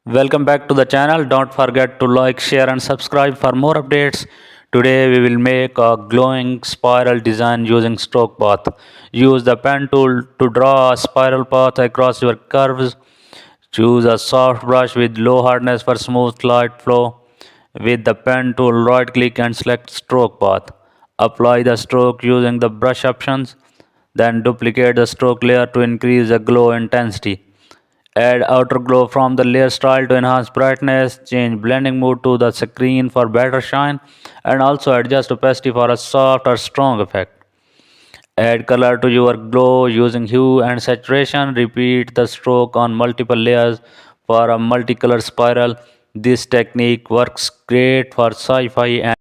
Welcome back to the channel. Don't forget to like, share and subscribe for more updates. Today we will make a glowing spiral design using stroke path. Use the pen tool to draw a spiral path across your curves. Choose a soft brush with low hardness for smooth light flow. With the pen tool, right click and select stroke path. Apply the stroke using the brush options. Then duplicate the stroke layer to increase the glow intensity. Add outer glow from the layer style to enhance brightness. Change blending mode to the screen for better shine. And also adjust opacity for a soft or strong effect. Add color to your glow using hue and saturation. Repeat the stroke on multiple layers for a multicolor spiral. This technique works great for sci-fi and